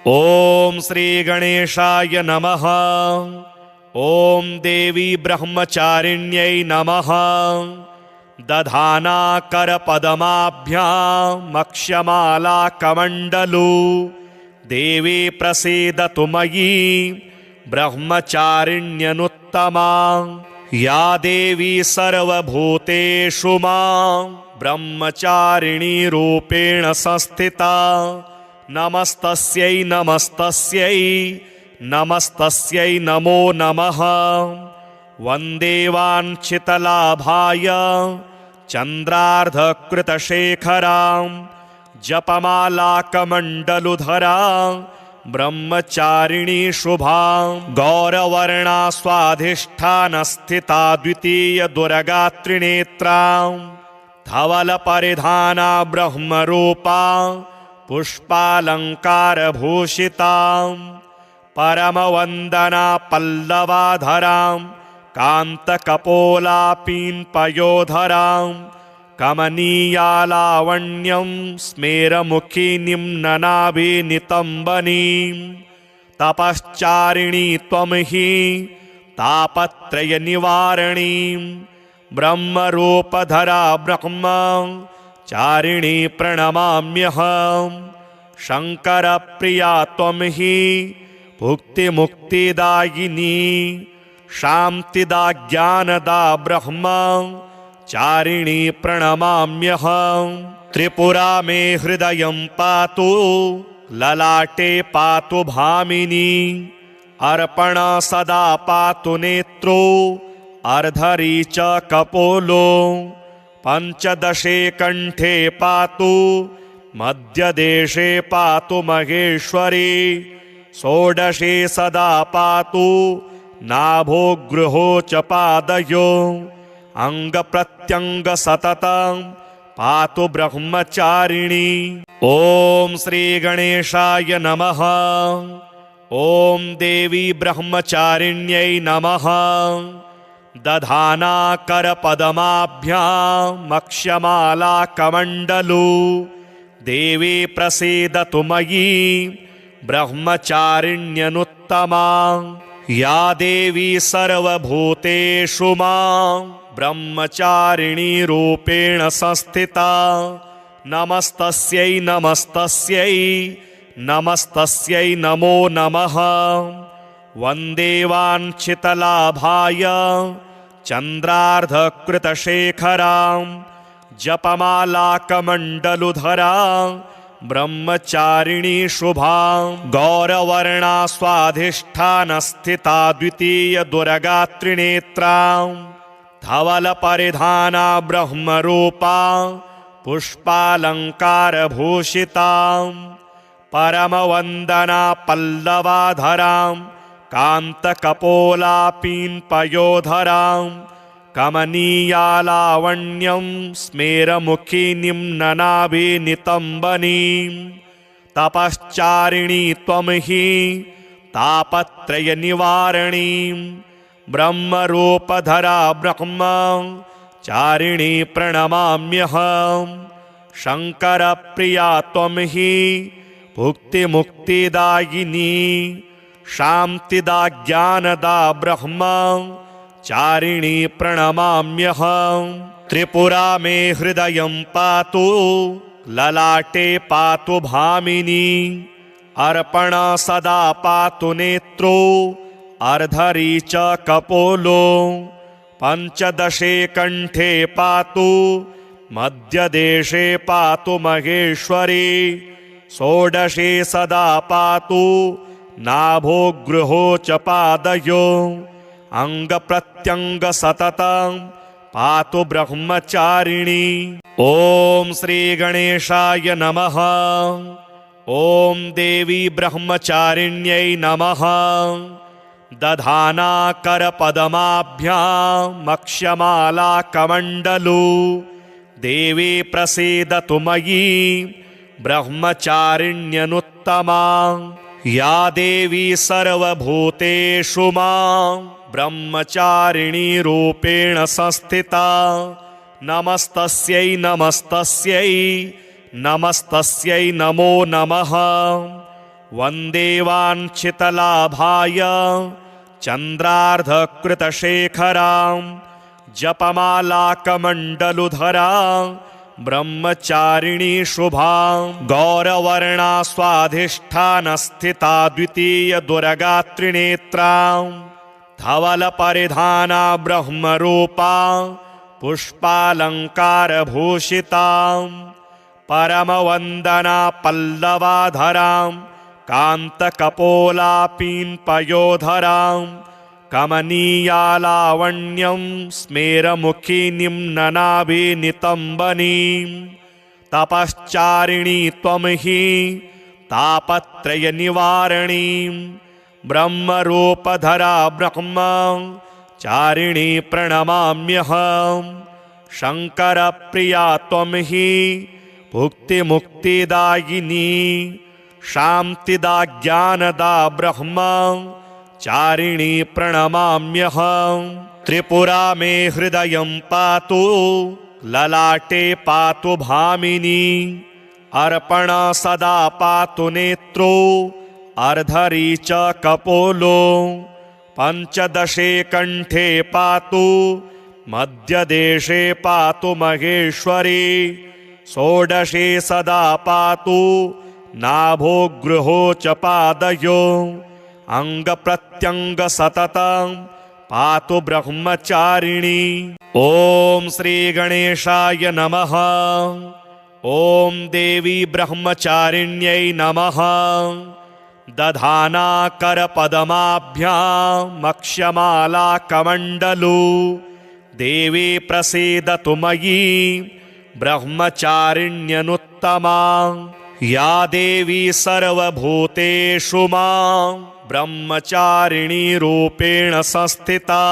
ओम श्री गणेशाय नमः। ओम देवी ब्रह्मचारिण्यै नमः। दधानाकरपदमाभ्यामक्षमाला कमण्डलू देवी प्रसीदतु मयि ब्रह्मचारिण्यनुत्तमा। या देवी सर्वभूतेषु मां ब्रह्मचारिणी रूपेण संस्थिता। नमस्तस्यै नमस्तस्यै नमस्तस्यै नमो नमः। वन्दे वाञ्छितलाभाय चन्द्रार्धकृतशेखरां जपमालाकमण्डलुधरां ब्रह्मचारिणी शुभां। गौरवर्णा स्वाधिष्ठानस्थिता द्वितीयदुर्गात्रिनेत्रां धवलपरिधाना ब्रह्मरूपा पुष्पालङ्कारभूषितां। परमवन्दना पल्लवाधरां कान्तकपोलापीन्पयोधरां कमनीयालावण्यं स्मेरमुखिनीं ननाभिनितम्बनीं। तपश्चारिणी त्वं हि तापत्रयनिवारणीं ब्रह्मरूपधरा ब्रह्मचारिणी प्रणमाम्यहम्। शङ्करप्रिया त्वं हि भुक्तिमुक्तिदायिनी शान्तिदा ज्ञानदा ब्रह्मचारिणी प्रणमाम्यहम्। त्रिपुरा मे हृदयं पातु ललाटे पातु भामिनी। अर्पण सदा पातु नेत्रो अर्धरी च कपोलो। पञ्चदशे कण्ठे पातु मध्यदेशे पातु महेश्वरी। षोडशे सदा पातु नाभो गृहो च पादयो। अङ्गप्रत्यङ्ग सततं पातु ब्रह्मचारिणी। ओम श्री गणेशाय नमः। ओम देवी ब्रह्मचारिण्यै नमः। दधानाकरपदमाभ्यामक्षमाला कमण्डलू देवी प्रसीदतु मयि ब्रह्मचारिण्यनुत्तमा। या देवी सर्वभूतेषु मां ब्रह्मचारिणी रूपेण संस्थिता। नमस्तस्यै नमस्तस्यै नमस्तस्यै नमो नमः। वन्दे वाञ्छितलाभाय चन्द्रार्धकृतशेखरां जपमालाकमण्डलुधरां ब्रह्मचारिणी शुभां। गौरवर्णा स्वाधिष्ठानस्थिता द्वितीयदुर्गात्रिनेत्रां धवलपरिधाना ब्रह्मरूपा पुष्पालङ्कारभूषितां। परमवन्दना पल्लवाधरां कान्तकपोलापीन्पयोधरां कमनीयालावण्यं स्मेरमुखिनीं ननाभिनितम्बनीं। तपश्चारिणी त्वं हि तापत्रयनिवारणीं ब्रह्मरूपधरा ब्रह्मचारिणी प्रणमाम्यहम्। शङ्करप्रिया त्वं हि भुक्तिमुक्तिदायिनी शान्तिदा ज्ञानदा ब्रह्मचारिणी प्रणमाम्यहम्। त्रिपुरा मे हृदयं पातु ललाटे पातु भामिनी। अर्पण सदा पातु नेत्रो अर्धरी च कपोलो। पञ्चदशे कण्ठे पातु मध्यदेशे पातु महेश्वरी। षोडशे सदा पातु नाभो गृहो च पादयो। अङ्गप्रत्यङ्ग सततं पातु ब्रह्मचारिणी। ओम श्री गणेशाय नमः। ओम देवी ब्रह्मचारिण्यै नमः। दधानाकरपदमाभ्यामक्षमाला कमण्डलू देवी प्रसीदतु मयि ब्रह्मचारिण्यनुत्तमा। या देवी सर्वभूतेषु मां ब्रह्मचारिणी रूपेण संस्थिता। नमस्तस्यै नमस्तस्यै नमस्तस्यै नमो नमः। वन्दे वाञ्छितलाभाय चन्द्रार्धकृतशेखरां जपमालाकमण्डलुधरां ब्रह्मचारिणी शुभां गौरवर्णा स्वाधिष्ठानस्थिता द्वितीयदुर्गात्रिनेत्रां धवलपरिधाना ब्रह्मरूपा पुष्पालङ्कारभूषितां परमवन्दना पल्लवाधरां कान्तकपोलापीन्पयोधरां कमनीयालावण्यं स्मेरमुखिनीं ननाभिनितम्बनीं तपश्चारिणी त्वं हि तापत्रयनिवारणीं ब्रह्मरूपधरा ब्रह्मचारिणी प्रणमाम्यहं शङ्करप्रिया त्वं हि भुक्तिमुक्तिदायिनी शान्तिदा ज्ञानदा ब्रह्मचारिणी प्रणमाम्यहं त्रिपुरा मे हृदयं पातु ललाटे पातु भामिनी अर्पण सदा पातु नेत्रो अर्धरी च कपोलो पञ्चदशे कण्ठे पातु मध्यदेशे पातु महेश्वरी षोडशे सदा पातु नाभो गृहो च पादयो अङ्गप्रत्यङ्ग सततं पातु ब्रह्मचारिणी। ॐ श्रीगणेशाय नमः। ॐ देवी ब्रह्मचारिण्यै नमः। दधानाकरपदमाभ्यामक्षमालाकमण्डलू देवी प्रसीदतु मयि ब्रह्मचारिण्यनुत्तमा या देवी सर्वभूतेषु मां ब्रह्मचारिणी रूपेण संस्थिता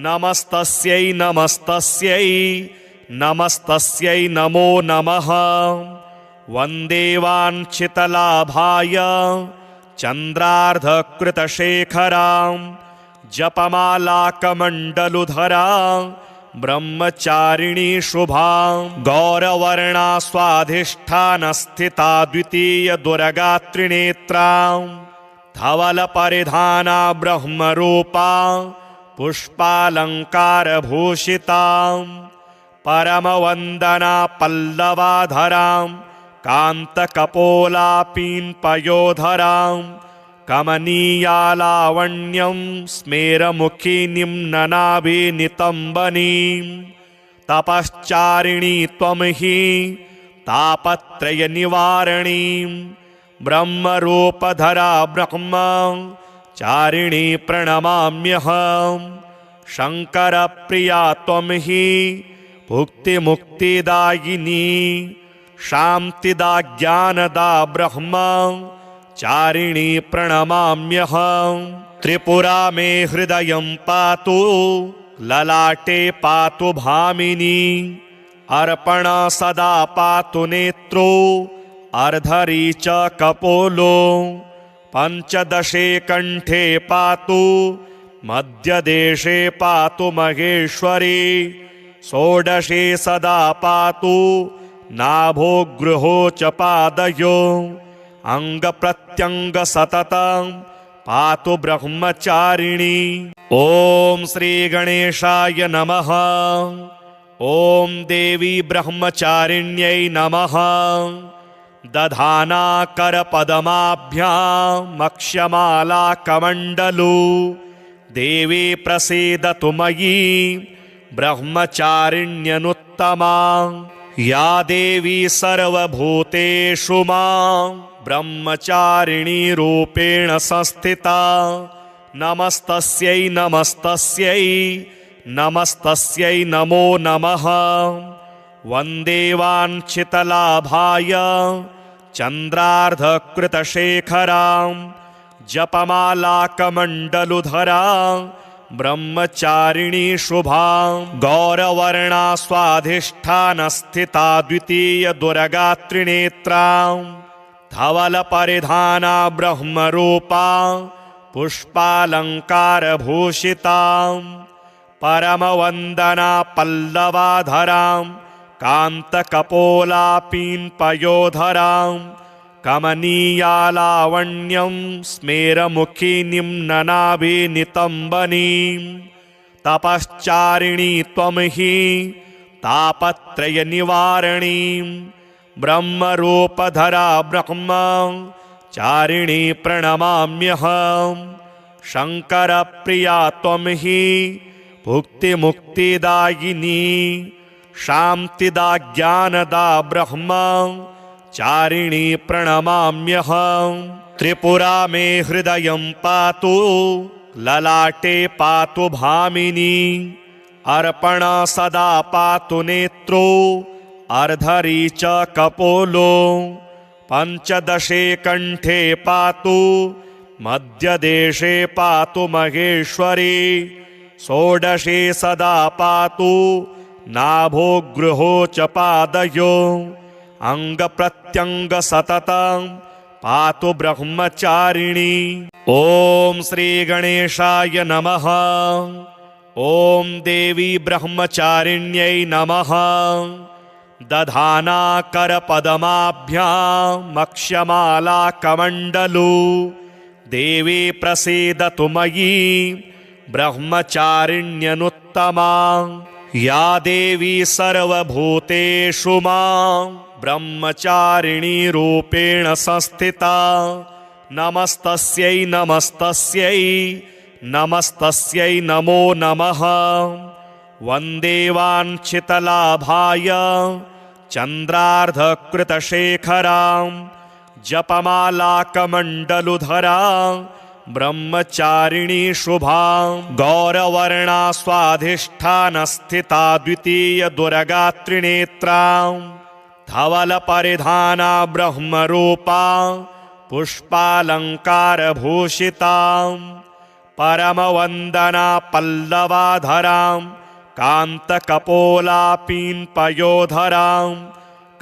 नमस्तस्यै नमस्तस्यै नमस्तस्यै नमो नमः। वन्दे वाञ्छितलाभाय चन्द्रार्धकृतशेखरां जपमालाकमण्डलुधरां ब्रह्मचारिणी शुभां गौरवर्णा स्वाधिष्ठानस्थिता द्वितीयदुर्गात्रिनेत्रां धवलपरिधाना ब्रह्मरूपा पुष्पालङ्कारभूषितां परमवन्दना पल्लवाधरां कान्तकपोलापीन्पयोधरां कमनीयालावण्यं स्मेरमुखिनीं ननाभिनितम्बनीं तपश्चारिणी त्वं हि तापत्रयनिवारणीं ब्रह्मरूपधरा ब्रह्मचारिणी प्रणमाम्यहं शङ्करप्रिया त्वं हि भुक्तिमुक्तिदायिनी शान्तिदा ज्ञानदा ब्रह्मचारिणी प्रणमाम्यहं त्रिपुरा मे हृदयं पातु ललाटे पातु भामिनी अर्पण सदा पातु नेत्रो अर्धरी च कपोलो पञ्चदशे कण्ठे पातु मध्यदेशे पातु महेश्वरी षोडशे सदा पातु नाभो गृहो च पादयो अङ्गप्रत्यङ्ग सततं पातु ब्रह्मचारिणी। ॐ श्रीगणेशाय नमः। ॐ देवी ब्रह्मचारिण्यै नमः। दधानाकरपदमाभ्यामक्षमालाकमण्डलू देवी प्रसीदतु मयि ब्रह्मचारिण्यनुत्तमा या देवी सर्वभूतेषु मां ब्रह्मचारिणी रूपेण संस्थिता नमस्तस्यै नमस्तस्यै नमस्तस्यै नमो नमः। वन्दे वाञ्छितलाभाय चन्द्रार्धकृतशेखरां जपमालाकमण्डलुधरां ब्रह्मचारिणी शुभां गौरवर्णा स्वाधिष्ठानस्थिता द्वितीयदुर्गात्रिनेत्रां धवलपरिधाना ब्रह्मरूपा पुष्पालङ्कारभूषितां परमवन्दना पल्लवाधरां कान्तकपोलापीन्पयोधरां कमनीयालावण्यं स्मेरमुखी निम्ननाभिनितम्बनीं तपश्चारिणी त्वं हि तापत्रयनिवारणीं ब्रह्मरूपधरा ब्रह्मचारिणी प्रणमाम्यहं शङ्करप्रिया त्वं हि भुक्तिमुक्तिदायिनी शान्तिदा ज्ञानदा ब्रह्मचारिणी प्रणमाम्यहं त्रिपुरा मे हृदयं पातु ललाटे पातु भामिनी अर्पण सदा पातु नेत्रो अर्धरी च कपोलो पंचदशे कंठे पातु मध्यदेशे पातु महेश्वरी षोडशे सदा पातु नाभो गृहो च पादयो अंगप्रत्यंग सततं पातु ब्रह्मचारिणी। ओम श्री गणेशाय नमः। ओम देवी ब्रह्मचारिण्यै नमः। दधाना करपदमाभ्यामक्षमाला कमण्डलू देवी प्रसीदतु मयि ब्रह्मचारिण्यनुत्तमा या देवी सर्वभूतेषु मां ब्रह्मचारिणी रूपेण संस्थिता नमस्तस्यै नमस्तस्यै नमस्तस्यै नमो नमः। वन्दे वाञ्छितलाभाय चन्द्रार्धकृतशेखरां जपमालाकमण्डलुधरां ब्रह्मचारिणी शुभां गौरवर्णा स्वाधिष्ठानस्थिता द्वितीय दुर्गात्रिनेत्रां धवलपरिधाना ब्रह्मरूपा पुष्पालङ्कारभूषितां परमवन्दना पल्लवाधरां कान्तकपोलापीन्पयोधरां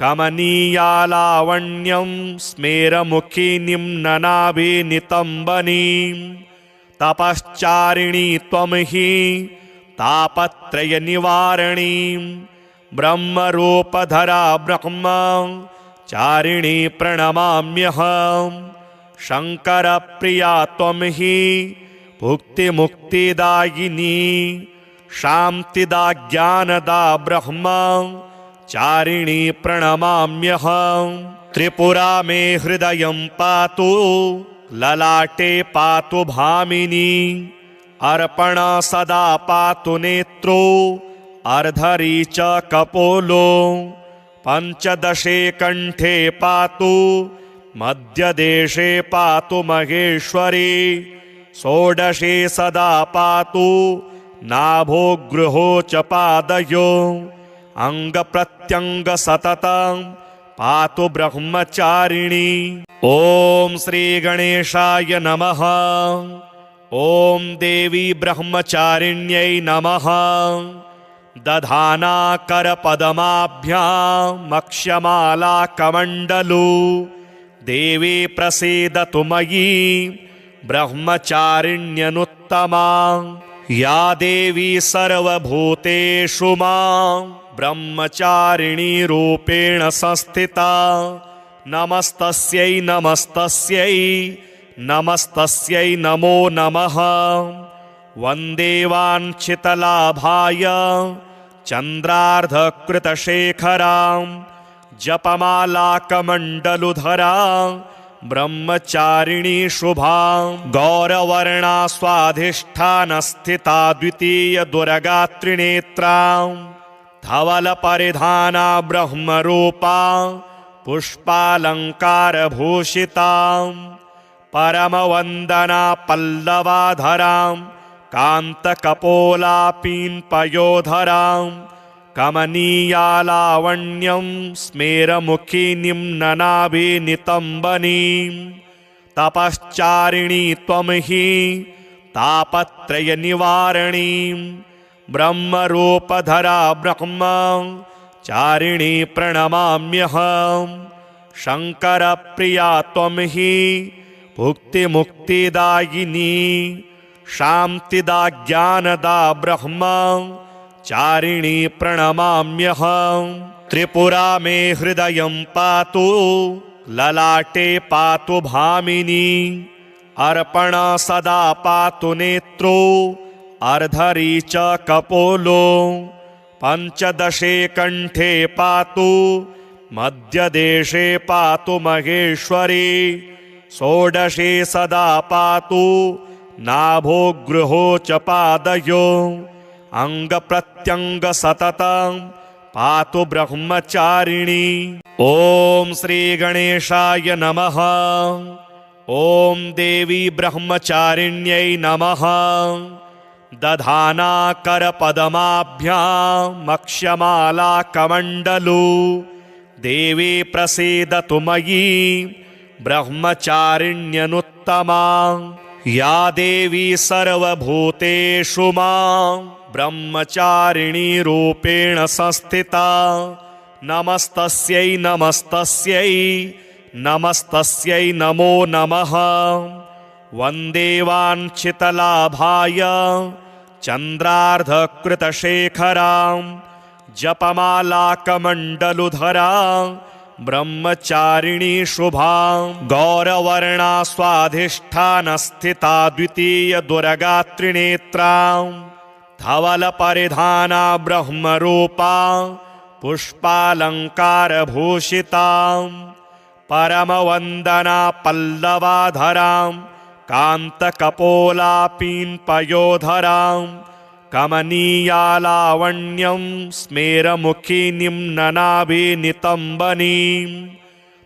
कमनीयालावण्यं स्मेरमुखी निम्ननाभिनितम्बनीं तपश्चारिणी त्वं हि तापत्रयनिवारणीं ब्रह्मरूपधरा ब्रह्मचारिणी प्रणमाम्यहं शङ्करप्रिया त्वं हि भुक्तिमुक्तिदायिनी शान्तिदा ज्ञानदा ब्रह्मचारिणी प्रणमाम्यहं त्रिपुरा मे हृदयं पातु ललाटे पातु भामिनी अर्पण सदा पातु नेत्रो अर्धरी च कपोलो पंचदशे कंठे पातु मध्यदेशे पातु महेश्वरी षोडशे सदा पातु नाभो गृहो च पादयो अंगप्रत्यंग सततं पातु ब्रह्मचारिणी। ओम श्री गणेशाय नमः। ओम देवी ब्रह्मचारिण्यै नमः। दधाना करपदमाभ्यामक्षमाला कमण्डलू देवी प्रसीदतु मयि ब्रह्मचारिण्यनुत्तमा या देवी सर्वभूतेषु मां ब्रह्मचारिणी रूपेण संस्थिता नमस्तस्यै नमस्तस्यै नमस्तस्यै नमो नमः। वन्दे वाञ्छितलाभाय चन्द्रार्धकृतशेखरां जपमालाकमण्डलुधरां ब्रह्मचारिणी शुभां गौरवर्णा स्वाधिष्ठानस्थिता द्वितीय दुर्गात्रिनेत्रां धवलपरिधाना ब्रह्मरूपा पुष्पालङ्कारभूषितां परमवन्दना पल्लवाधरां कान्तकपोलापीन्पयोधरां कमनीयालावण्यं स्मेरमुखी निम्ननाभिनितम्बनीं तपश्चारिणी त्वं हि तापत्रयनिवारणीं ब्रह्मरूपधरा ब्रह्मचारिणी प्रणमाम्यहं शङ्करप्रिया त्वं हि भुक्तिमुक्तिदायिनी शान्तिदा ज्ञानदा ब्रह्मचारिणी प्रणमाम्यहं त्रिपुरा मे हृदयं पातु ललाटे पातु भामिनी अर्पण सदा पातु नेत्रो अर्धरी च कपोलो पंचदशे कंठे पातु मध्यदेशे पातु महेश्वरी षोडशे सदा पातु नाभो गृहो च पादयो अंग प्रत्यंग सततं पातु ब्रह्मचारिणी। ओम श्री गणेशाय नमः। ओम देवी ब्रह्मचारिण्यै नमः। दधाना करपद्माभ्यामक्षमाला कमण्डलू देवी प्रसीदतु मयि ब्रह्मचारिण्यनुत्तमा। या देवी सर्वभूतेषु मां ब्रह्मचारिणी रूपेण संस्थिता नमस्तस्यै नमस्तस्यै नमस्तस्यै नमो नमः। वन्दे वाञ्छितलाभाय चन्द्रार्धकृतशेखरां जपमालाकमण्डलुधरां ब्रह्मचारिणी शुभां। गौरवर्णा स्वाधिष्ठानस्थिता द्वितीय दुर्गात्रिनेत्रां धवलपरिधाना ब्रह्मरूपा पुष्पालङ्कारभूषितां परमवन्दना पल्लवाधरां कान्तकपोलापीन्पयोधरां कमनीयालावण्यं स्मेरमुखिनीं ननाभिनितम्बनीं।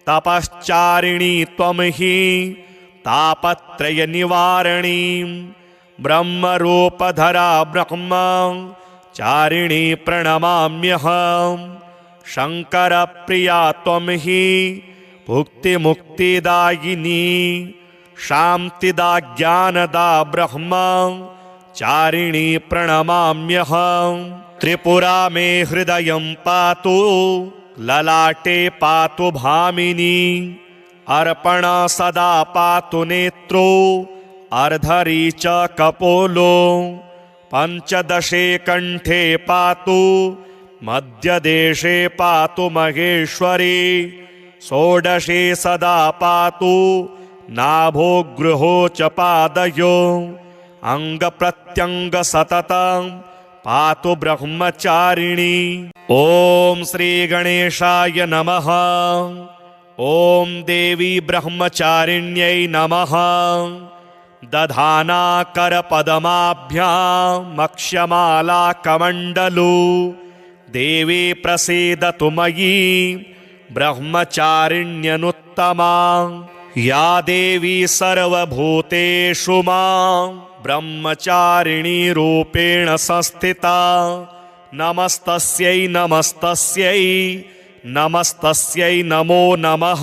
तपश्चारिणी त्वं हि तापत्रयनिवारणीं ब्रह्मरूपधरा ब्रह्मचारिणी प्रणमाम्यहम्। शङ्करप्रिया त्वं हि भुक्तिमुक्तिदायिनी शान्तिदा ज्ञानदा ब्रह्मचारिणी प्रणमाम्यहम्। त्रिपुरा मे हृदयं पातु ललाटे पातु भामिनी अर्पण सदा पातु नेत्रो अर्धरी च कपोलो पंचदशे कंठे पातु मध्यदेशे पातु महेश्वरी षोडशे सदा पातु नाभो गृहो च पादयो अंग प्रत्यंग सततं पातु ब्रह्मचारिणी। ओम श्री गणेशाय नमः। ओम देवी ब्रह्मचारिण्यै नमः। दधाना करपद्माभ्यामक्षमाला कमण्डलू देवी प्रसीदतु मयि ब्रह्मचारिण्यनुत्तमा। या देवी सर्वभूतेषु मां ब्रह्मचारिणी रूपेण संस्थिता नमस्तस्यै नमस्तस्यै नमस्तस्यै नमो नमः।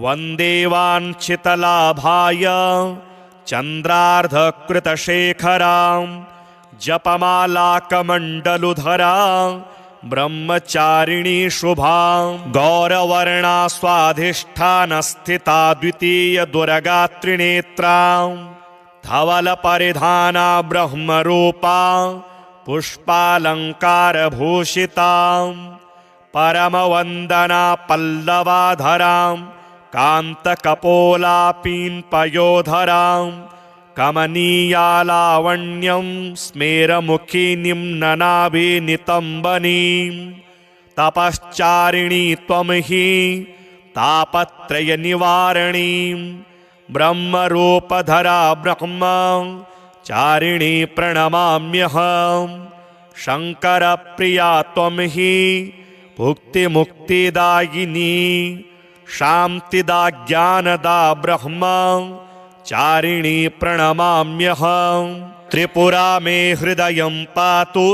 वन्दे वाञ्छितलाभाय चन्द्रार्धकृतशेखरां जपमालाकमण्डलुधरां ब्रह्मचारिणी शुभां। गौरवर्णा स्वाधिष्ठानस्थिता द्वितीय दुर्गात्रिनेत्रां धवलपरिधाना ब्रह्मरूपा पुष्पालङ्कारभूषितां परमवन्दना पल्लवाधरां कान्तकपोलापीन्पयोधरां कमनीयालावण्यं स्मेरमुखिनीं ननाभिनितम्बनीं। तपश्चारिणी त्वं हि तापत्रयनिवारणीं ब्रह्मरूपधरा ब्रह्मचारिणी प्रणमाम्यहम्। शङ्करप्रिया त्वं हि भुक्तिमुक्तिदायिनी शान्तिदा ज्ञानदा ब्रह्मचारिणी प्रणमाम्यहम्। त्रिपुरा मे हृदयं पातु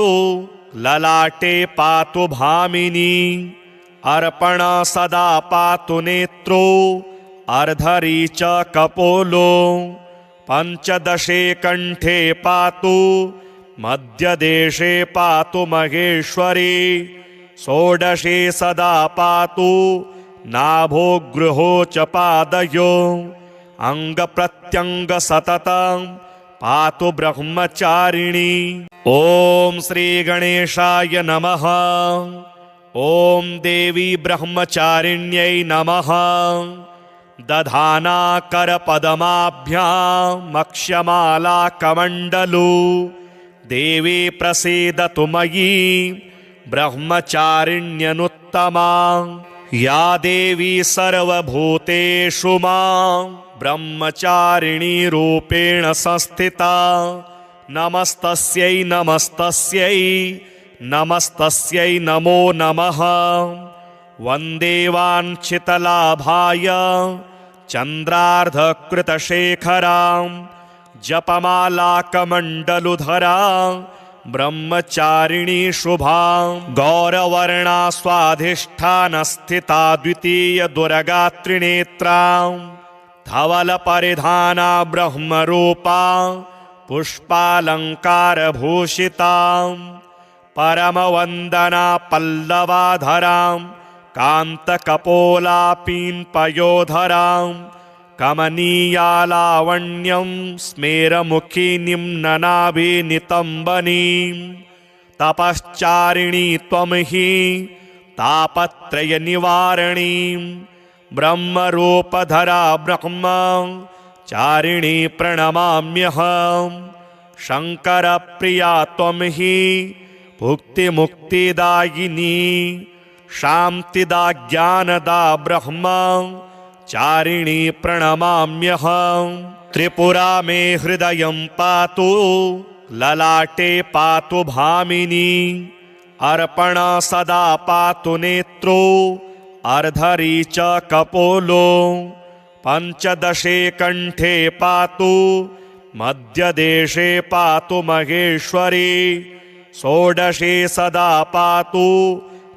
ललाटे पातु भामिनी अर्पण सदा पातु नेत्रो अर्धरी च कपोलो पंचदशे कंठे पातु मध्यदेशे पातु महेश्वरी षोडशे सदा पातु नाभो गृहो च पादयो अंग प्रत्यंग सततं पातु ब्रह्मचारिणी। ओम श्री गणेशाय नमः। ॐ देवी ब्रह्मचारिण्यै नमः। दधानाकरपदमाभ्यामक्षमालाकमण्डलू देवी प्रसीदतु मयि ब्रह्मचारिण्यनुत्तमा। या देवी सर्वभूतेषु मां ब्रह्मचारिणी रूपेण संस्थिता। नमस्तस्यै नमस्तस्यै नमस्तस्यै नमो नमः। वन्दे वाञ्छितलाभाय चन्द्रार्धकृतशेखरां जपमालाकमण्डलुधरां ब्रह्मचारिणी शुभां। गौरवर्णा स्वाधिष्ठानस्थिता द्वितीयदुर्गात्रिनेत्रां धवलपरिधाना ब्रह्मरूपा पुष्पालङ्कारभूषितां। परमवन्दना पल्लवाधरां कान्तकपोलापीन्पयोधरां कमनीयालावण्यं स्मेरमुखिनीं ननाभिनितम्बनीं। तपश्चारिणी त्वं हि तापत्रयनिवारणीं ब्रह्मरूपधरा ब्रह्मचारिणी प्रणमाम्यहं। शङ्करप्रिया त्वं हि भुक्तिमुक्तिदायिनी शान्तिदा ज्ञानदा ब्रह्मचारिणी प्रणमाम्यहं। त्रिपुरा मे हृदयं पातु ललाटे पातु भामिनी। अर्पणा सदा पातु नेत्रो अर्धरी च कपोलो। पञ्चदशे कण्ठे पातु मध्यदेशे पातु महेश्वरी। षोडशे सदा पातु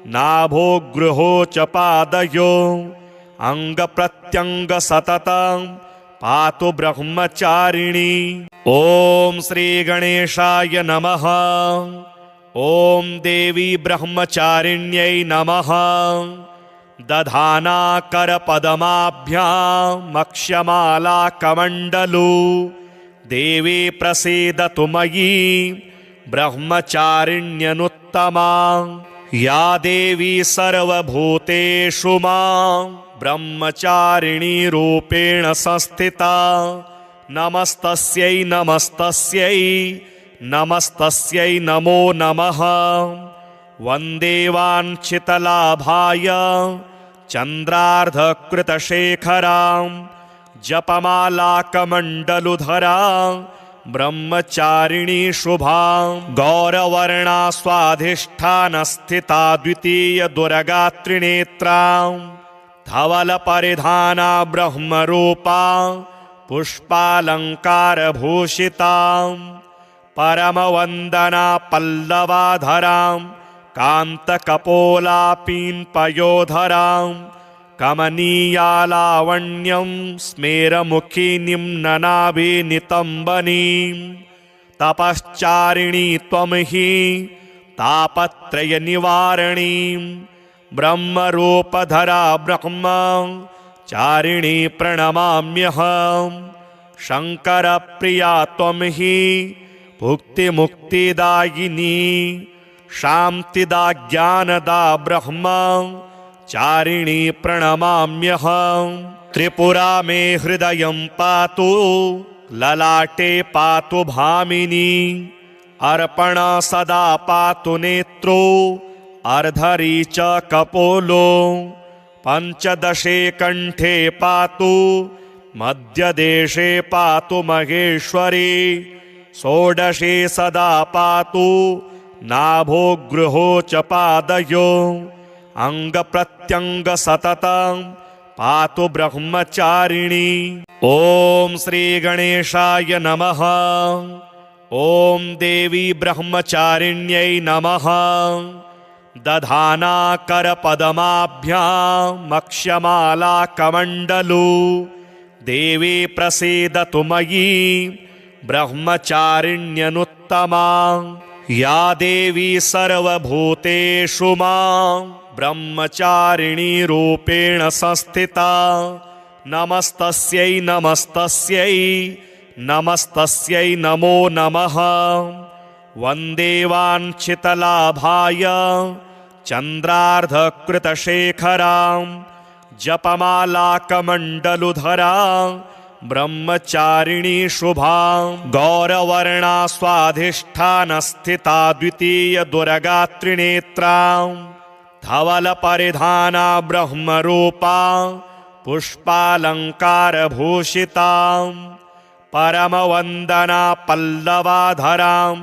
नाभो गृहो च पादयो। अङ्गप्रत्यङ्ग सततं पातु ब्रह्मचारिणी। ॐ श्रीगणेशाय नमः। ॐ देवी ब्रह्मचारिण्यै नमः। दधानाकरपदमाभ्यामक्षमालाकमण्डलू देवी प्रसीदतु मयि ब्रह्मचारिण्यनुत्तमा। या देवी सर्वभूतेषु मां ब्रह्मचारिणी रूपेण संस्थिता। नमस्तस्यै नमस्तस्यै नमस्तस्यै नमो नमः। वन्दे वाञ्छितलाभाय चन्द्रार्धकृतशेखरां जपमालाकमण्डलुधरां ब्रह्मचारिणी शुभां। गौरवर्णा स्वाधिष्ठानस्थिता द्वितीयदुर्गात्रिनेत्रां धवलपरिधाना ब्रह्मरूपा पुष्पालङ्कारभूषितां। परमवन्दना पल्लवाधरां कान्तकपोलापीन्पयोधरां कमनीयालावण्यं स्मेरमुखिनीं ननाभिनितम्बनीं। तपश्चारिणी त्वं हि तापत्रयनिवारणीं ब्रह्मरूपधरा ब्रह्मचारिणी प्रणमाम्यहं। शङ्करप्रिया त्वं हि भुक्तिमुक्तिदायिनी शान्तिदा ज्ञानदा ब्रह्मचारिणी प्रणमाम्यहं। त्रिपुरा मे हृदयं पातु ललाटे पातु भामिनी। अर्पणा सदा पातु नेत्रो अर्धरी च कपोलो। पञ्चदशे कण्ठे पातु मध्यदेशे पातु महेश्वरी। षोडशे सदा पातु नाभो गृहो च पादयो। अङ्गप्रत्यङ्ग सततं पातु ब्रह्मचारिणी। ॐ श्रीगणेशाय नमः। ॐ देवी ब्रह्मचारिण्यै नमः। दधानाकरपदमाभ्यामक्षमालाकमण्डलू देवी प्रसीदतु मयि ब्रह्मचारिण्यनुत्तमा। या देवी सर्वभूतेषु मां ब्रह्मचारिणी रूपेण संस्थिता। नमस्तस्यै नमस्तस्यै नमस्तस्यै नमो नमः। वन्दे वाञ्छितलाभाय चन्द्रार्धकृतशेखरां जपमालाकमण्डलुधरां ब्रह्मचारिणी शुभां गौरवर्णा स्वाधिष्ठानस्थिता द्वितीयदुर्गात्रिनेत्रां धवलपरिधाना ब्रह्मरूपा पुष्पालङ्कारभूषितां परमवन्दना पल्लवाधरां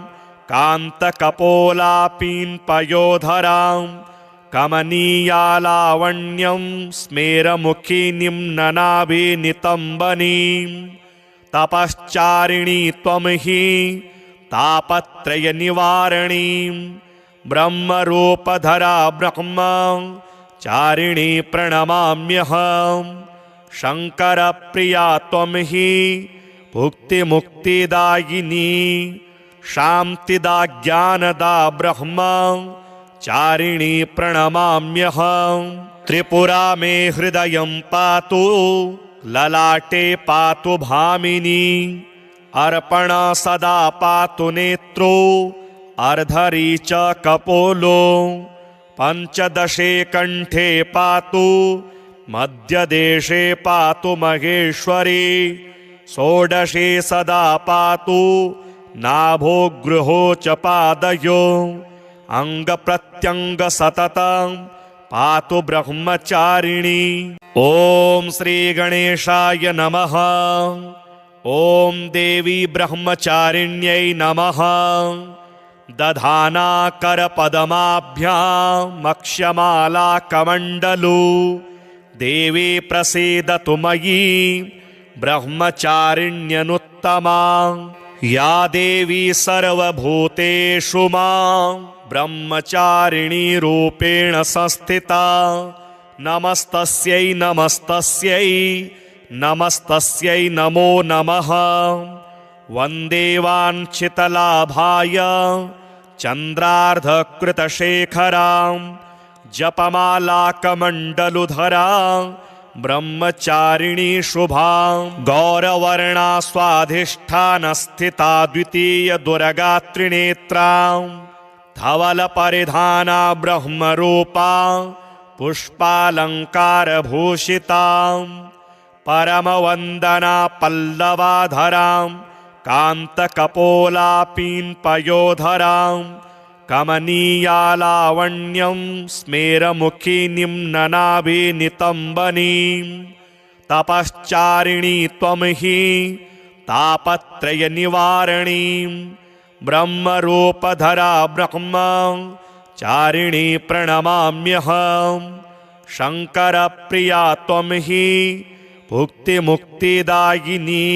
कान्तकपोलापीन्पयोधरां कमनीयालावण्यं स्मेरमुखिनीं ननाभिनितम्बनीं तपश्चारिणी त्वं हि तापत्रयनिवारणीं ब्रह्मरूपधरा ब्रह्मचारिणी प्रणमाम्यहं शङ्करप्रिया त्वं हि भुक्तिमुक्तिदायिनी शान्तिदा ज्ञानदा ब्रह्मचारिणी प्रणमाम्यहं त्रिपुरा मे हृदयं पातु ललाटे पातु भामिनी अर्पण सदा पातु नेत्रो अर्धरी च कपोलो पञ्चदशे कण्ठे पातु मध्यदेशे पातु महेश्वरी षोडशे सदा पातु नाभो गृहो च पादयो अंगप्रत्यंग सततं पातु ब्रह्मचारिणी। ओम श्री गणेशाय नमः। ओम देवी ब्रह्मचारिण्यै नमः। दधाना करपद्माभ्याम् अक्षमालाकमण्डलू देवी प्रसीदतु मयि ब्रह्मचारिण्यनुत्तमा। या देवी सर्वभूतेषु मां ब्रह्मचारिणी रूपेण संस्थिता नमस्तस्यै नमस्तस्यै नमस्तस्यै नमो नमः। वन्दे वाञ्छितलाभाय चन्द्रार्धकृतशेखरां जपमालाकमण्डलुधरां ब्रह्मचारिणी शुभां गौरवर्णा स्वाधिष्ठानस्थिता द्वितीयदुर्गात्रिनेत्रां धवलपरिधाना ब्रह्मरूपा पुष्पालङ्कारभूषितां परमवन्दना पल्लवाधरां कान्तकपोलापीन्पयोधरां कमनीयालावण्यं स्मेरमुखिनीं ननाभिनितम्बनीं तपश्चारिणी त्वं हि तापत्रयनिवारणीं ब्रह्मरूपधरा ब्रह्मचारिणी प्रणमाम्यहं शङ्करप्रिया त्वं हि भुक्तिमुक्तिदायिनी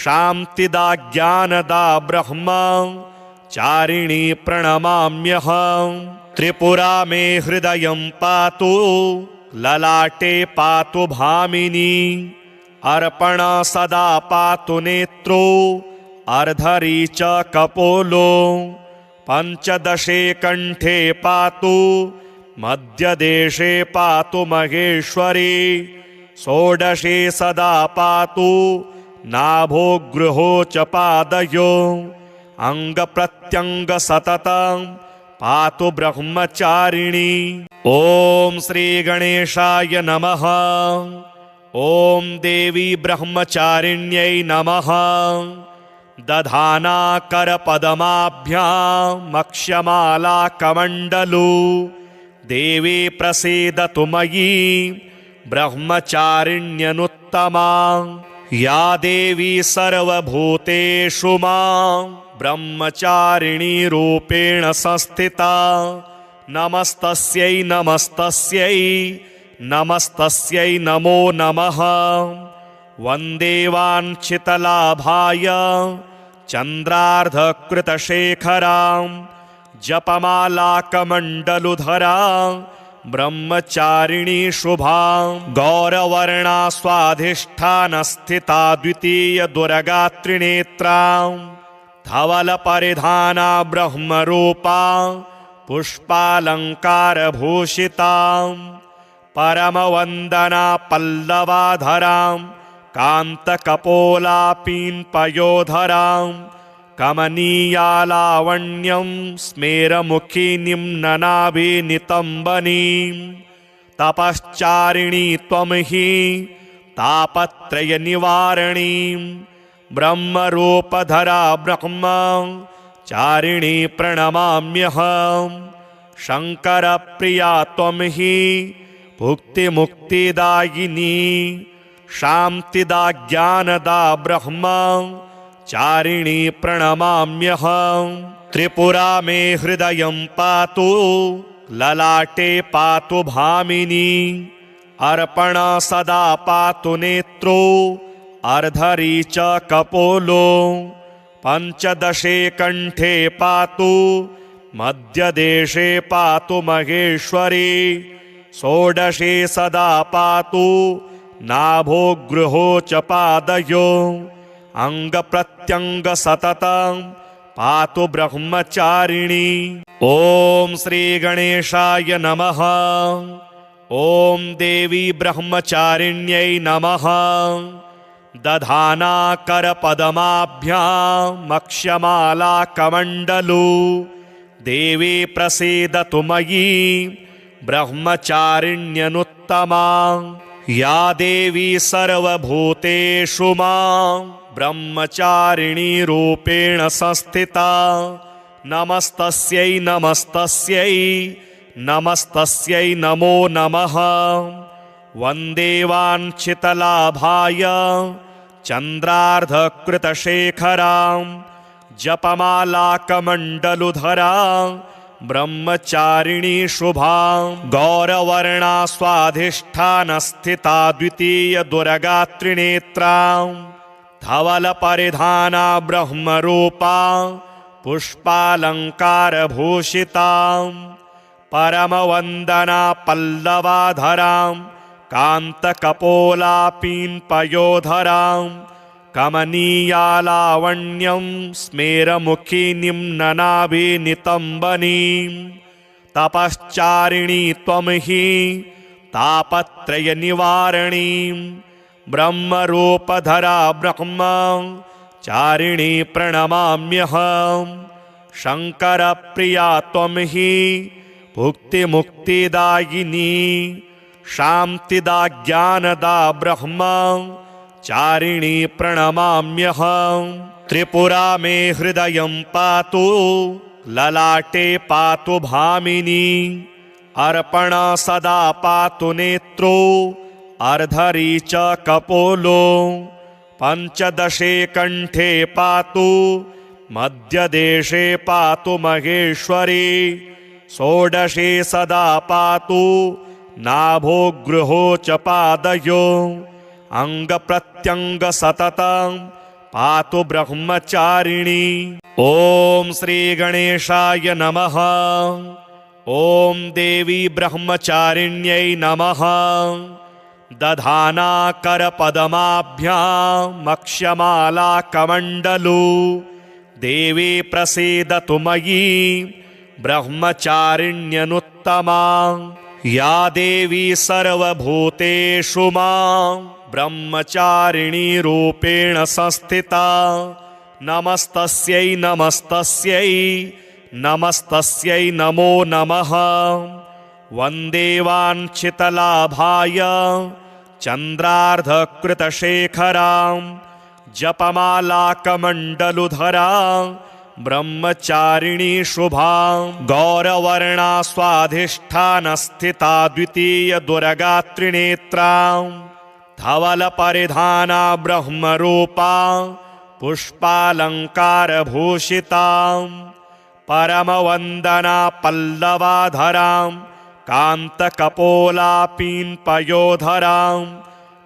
शान्तिदा ज्ञानदा ब्रह्मचारिणी प्रणमाम्यहं त्रिपुरा मे हृदयं पातु ललाटे पातु भामिनी अर्पण सदा पातु नेत्रो अर्धरी च कपोलो पञ्चदशे कण्ठे पातु मध्यदेशे पातु महेश्वरी षोडशे सदा पातु नाभो गृहो च पादयो अंगप्रत्यंग सततं पातु ब्रह्मचारिणी। ओम श्री गणेशाय नमः। ओम देवी ब्रह्मचारिण्यै नमः। दधाना करपद्माभ्याम् अक्षमालाकमण्डलू देवी प्रसीदतु मयि ब्रह्मचारिण्यनुत्तमा। या देवी सर्वभूतेषु मां ब्रह्मचारिणी रूपेण संस्थिता नमस्तस्यै नमस्तस्यै नमस्तस्यै नमो नमः। वन्दे वाञ्छितलाभाय चन्द्रार्धकृतशेखरां जपमालाकमण्डलुधरां ब्रह्मचारिणी शुभां गौरवर्णा स्वाधिष्ठानस्थिता द्वितीयदुर्गात्रिनेत्रां धवलपरिधाना ब्रह्मरूपा पुष्पालङ्कारभूषितां परमवन्दना पल्लवाधरां कान्तकपोलापीन्पयोधरां कमनीयालावण्यं स्मेरमुखिनीं ननाभिनितम्बनीं तपश्चारिणी त्वं हि तापत्रयनिवारणीं ब्रह्मरूपधरा ब्रह्मचारिणी प्रणमाम्यहम् शङ्करप्रिया त्वं हि भुक्तिमुक्तिदायिनी शान्तिदा ज्ञानदा ब्रह्मचारिणी प्रणमाम्यहम् त्रिपुरा मे हृदयं पातु ललाटे पातु भामिनी अर्पण सदा पातु नेत्रो अर्धरी च कपोलो पञ्चदशे कण्ठे पातु मध्यदेशे पातु महेश्वरी षोडशे सदा पातु नाभो गृहो च पादयो अङ्गप्रत्यङ्ग सततं पातु ब्रह्मचारिणी। ॐ श्रीगणेशाय नमः। ॐ देवी ब्रह्मचारिण्यै नमः। दधानाकरपदमाभ्यामक्षमालाकमण्डलू देवी प्रसीदतु मयि ब्रह्मचारिण्यनुत्तमा या देवी सर्वभूतेषु मां ब्रह्मचारिणी रूपेण संस्थिता नमस्तस्यै नमस्तस्यै नमस्तस्यै नमो नमः। वन्दे वाञ्छितलाभाय चन्द्रार्धकृतशेखरां जपमालाकमण्डलुधरां ब्रह्मचारिणी शुभां गौरवर्णा स्वाधिष्ठानस्थिता द्वितीयदुर्गा त्रिनेत्रां धवलपरिधाना ब्रह्मरूपा पुष्पालङ्कारभूषितां परमवन्दना पल्लवाधरां कान्तकपोलापीन्पयोधरां कमनीयालावण्यं स्मेरमुखिनीं ननाभिनितम्बनीं तपश्चारिणी त्वं हि तापत्रयनिवारणीं ब्रह्मरूपधरा ब्रह्मचारिणी प्रणमाम्यहम् शङ्करप्रिया त्वं हि भुक्तिमुक्तिदायिनी शान्तिदा ज्ञानदा ब्रह्मचारिणी प्रणमाम्यहम् त्रिपुरा मे हृदयं पातु ललाटे पातु भामिनी अर्पण सदा पातु नेत्रो अर्धरी च कपोलो पञ्चदशे कण्ठे पातु मध्यदेशे पातु महेश्वरी षोडशे सदा पातु नाभो गृहो च पादयो अङ्गप्रत्यङ्ग सततं पातु ब्रह्मचारिणी। ॐ श्रीगणेशाय नमः। ॐ देवी ब्रह्मचारिण्यै नमः। दधानाकरपदमाभ्यामक्षमालाकमण्डलू देवी प्रसीदतु मयि ब्रह्मचारिण्यनुत्तमा या देवी सर्वभूतेषु मां ब्रह्मचारिणी रूपेण संस्थिता नमस्तस्यै नमस्तस्यै नमस्तस्यै नमो नमः। वन्दे वाञ्छितलाभाय चन्द्रार्धकृतशेखरां जपमालाकमण्डलुधरां ब्रह्मचारिणी शुभां गौरवर्णा स्वाधिष्ठानस्थिता द्वितीयदुर्गा त्रिनेत्रां धवलपरिधाना ब्रह्मरूपा पुष्पालङ्कारभूषितां परमवन्दना पल्लवाधरां कान्तकपोलापीन्पयोधरां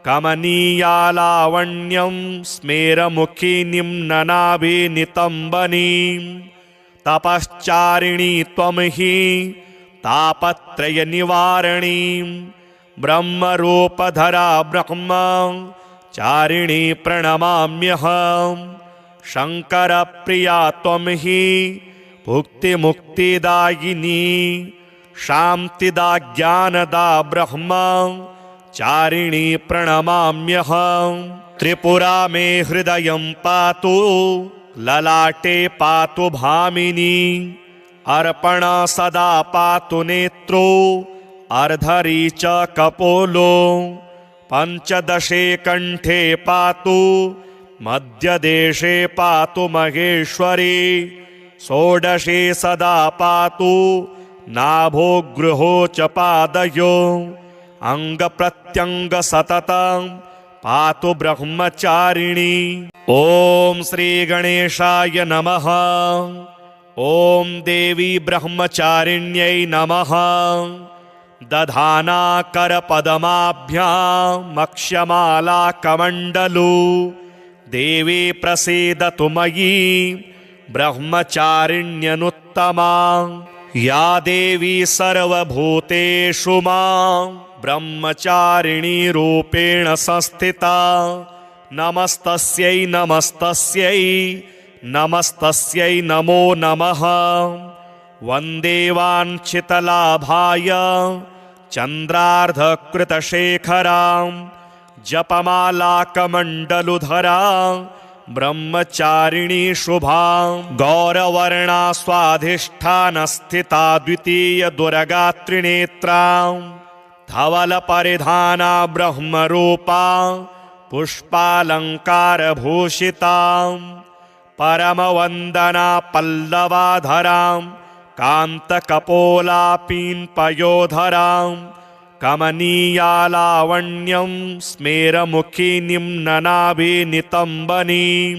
कमनीयालावण्यं स्मेरमुखिनीं ननाभिनितम्बनीं तपश्चारिणी त्वं हि तापत्रयनिवारणीं ब्रह्मरूपधरा ब्रह्मचारिणी प्रणमाम्यहम् शङ्करप्रिया त्वं हि भुक्तिमुक्तिदायिनी शान्तिदा ज्ञानदा ब्रह्मचारिणी प्रणमाम्यहम् त्रिपुरा मे हृदयं पातु ललाटे पातु भामिनी अर्पण सदा पातु नेत्रो अर्धरी च कपोलो पंचदशे कंठे पातु मध्यदेशे पातु महेश्वरी षोडशे सदा पातु नाभो गृहो च पादयो अंग प्रत्यंग सततं पातु ब्रह्मचारिणी। ओम श्री गणेशाय नमः। ओम देवी ब्रह्मचारिण्यै नमः। दधाना करपदमाभ्याम् अक्षमाला कमण्डलू देवी प्रसीदतु मयि ब्रह्मचारिण्यनुत्तमा। या देवी सर्वभूतेषु मां ब्रह्मचारिणी रूपेण संस्थिता नमस्तस्यै नमस्तस्यै नमस्तस्यै नमो नमः। वन्दे वाञ्छितलाभाय चन्द्रार्धकृतशेखरां जपमालाकमण्डलुधरां ब्रह्मचारिणी शुभां। गौरवर्णा स्वाधिष्ठानस्थिता द्वितीय दुर्गात्रिनेत्रां धवलपरिधाना ब्रह्मरूपा पुष्पालङ्कारभूषितां परमवन्दना पल्लवाधरां कान्तकपोलापीन्पयोधरां कमनीयालावण्यं स्मेरमुखिनीं ननाभिनितम्बनीं।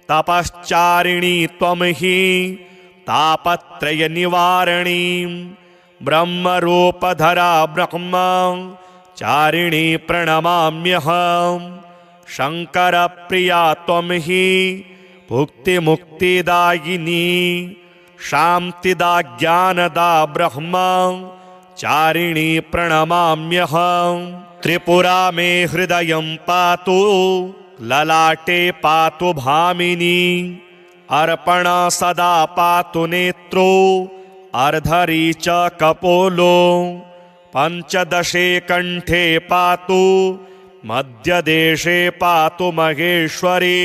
तपश्चारिणी त्वं हि तापत्रयनिवारणीं ब्रह्मरूपधरा ब्रह्मचारिणी प्रणमाम्यहम्। शङ्करप्रिया त्वं हि भुक्तिमुक्तिदायिनी शान्तिदा ज्ञानदा ब्रह्मचारिणी प्रणमाम्यहम्। त्रिपुरा मे हृदयं पातु ललाटे पातु भामिनी अर्पण सदा पातु नेत्रो अर्धरी च कपोलो पंचदशे कंठे पातु मध्यदेशे पातु महेश्वरी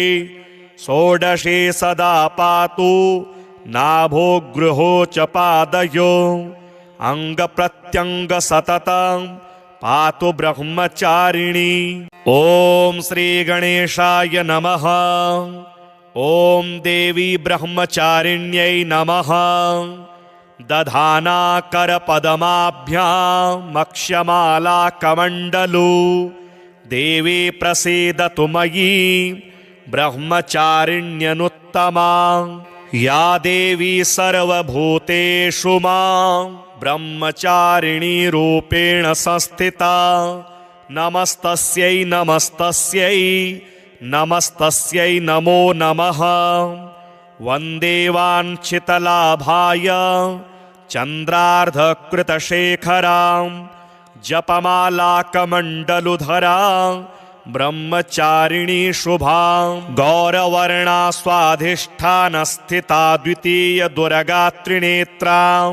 षोडशे सदा पातु नाभो गृहो च पादयो अंग प्रत्यंग सततं पातु ब्रह्मचारिणी। ओम श्री गणेशाय नमः। ओम देवी ब्रह्मचारिण्यै नमः। दधाना करपदमाभ्याम् अक्षमाला कमण्डलू देवी प्रसीदतु मयि ब्रह्मचारिण्यनुत्तमा। या देवी सर्वभूतेषु मां ब्रह्मचारिणी रूपेण संस्थिता नमस्तस्यै नमस्तस्यै नमस्तस्यै नमो नमः। वन्दे वाञ्छितलाभाय चन्द्रार्धकृतशेखरां जपमालाकमण्डलुधरां ब्रह्मचारिणी शुभां। गौरवर्णा स्वाधिष्ठानस्थिता द्वितीय दुर्गात्रिनेत्रां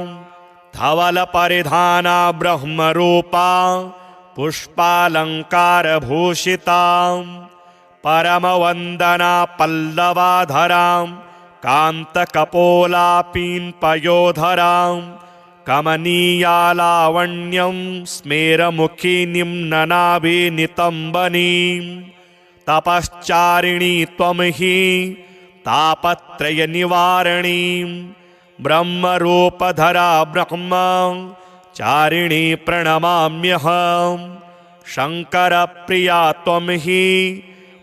धवलपरिधाना ब्रह्मरूपा पुष्पालङ्कारभूषितां परमवन्दना पल्लवाधरां कान्तकपोलापीन्पयोधरां कमनीयालावण्यं स्मेरमुखिनीं ननाभिनितम्बनीं। तपश्चारिणी त्वं हि तापत्रयनिवारणीं ब्रह्मरूपधरा ब्रह्मचारिणी प्रणमाम्यहम्। शङ्करप्रिया त्वं हि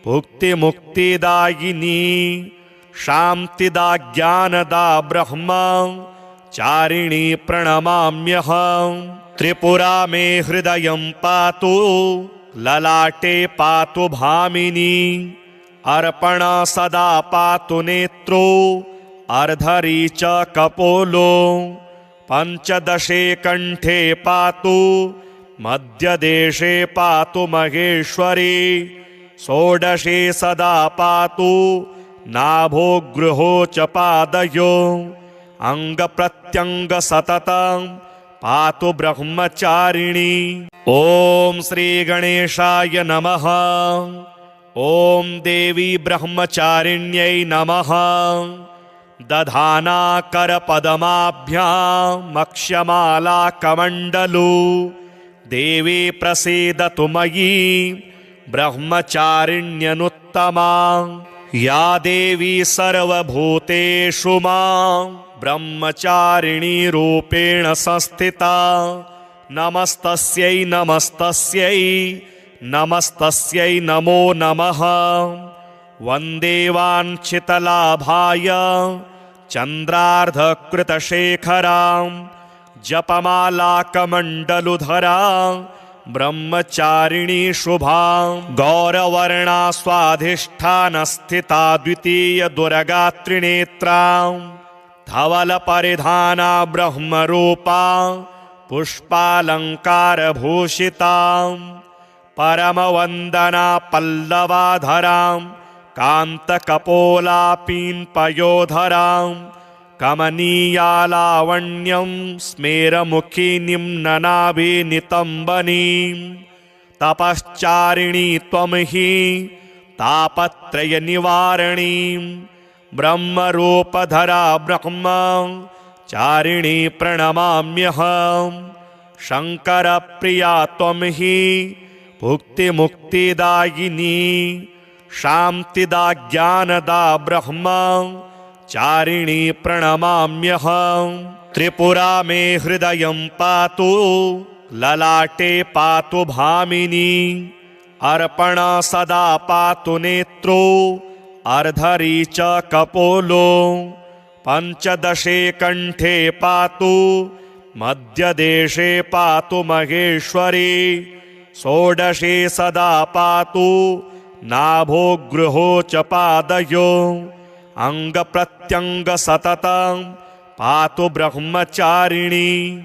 भुक्तिमुक्तिदायिनी शान्तिदा ज्ञानदा ब्रह्मचारिणी प्रणमाम्यहम्। त्रिपुरा मे हृदयं पातु ललाटे पातु भामिनी अर्पण सदा पातु नेत्रो अर्धरी च कपोलो पंचदशे कंठे पातु मध्यदेशे पातु महेश्वरी षोडशे सदा पातु नाभो गृहो च पादयो अंग प्रत्यंग सततं पातु ब्रह्मचारिणी। ओम श्री गणेशाय नमः। ॐ देवी ब्रह्मचारिण्यै नमः। दधाना करपदमाभ्यामक्षमालाकमण्डलू देवी प्रसीदतु मयि ब्रह्मचारिण्यनुत्तमा। या देवी सर्वभूतेषु मां ब्रह्मचारिणी रूपेण संस्थिता। नमस्तस्यै नमस्तस्यै नमस्तस्यै नमो नमः। वन्दे वाञ्छितलाभाय चन्द्रार्धकृतशेखरां जपमालाकमण्डलुधरां ब्रह्मचारिणी शुभां। गौरवर्णा स्वाधिष्ठानस्थिता द्वितीयदुर्गात्रिनेत्रां धवलपरिधाना ब्रह्मरूपा पुष्पालङ्कारभूषितां। परमवन्दना पल्लवाधरां कान्तकपोलापीन्पयोधरां कमनीयालावण्यं स्मेरमुखिनीं ननाभिनितम्बनीं। तपश्चारिणी त्वं हि तापत्रयनिवारणीं ब्रह्मरूपधरा ब्रह्मचारिणी प्रणमाम्यहम्। शङ्करप्रिया त्वं हि भुक्तिमुक्तिदायिनी शान्तिदा ज्ञानदा ब्रह्मचारिणी प्रणमाम्यहम्। त्रिपुरा मे हृदयं पातु ललाटे पातु भामिनी। अर्पण सदा पातु नेत्रो अर्धरी च कपोलो। पञ्चदशे कण्ठे पातु मध्यदेशे पातु महेश्वरी। षोडशे सदा पातु नाभो गृहो च पादयो। अङ्गप्रत्यङ्ग सततं पातु ब्रह्मचारिणी।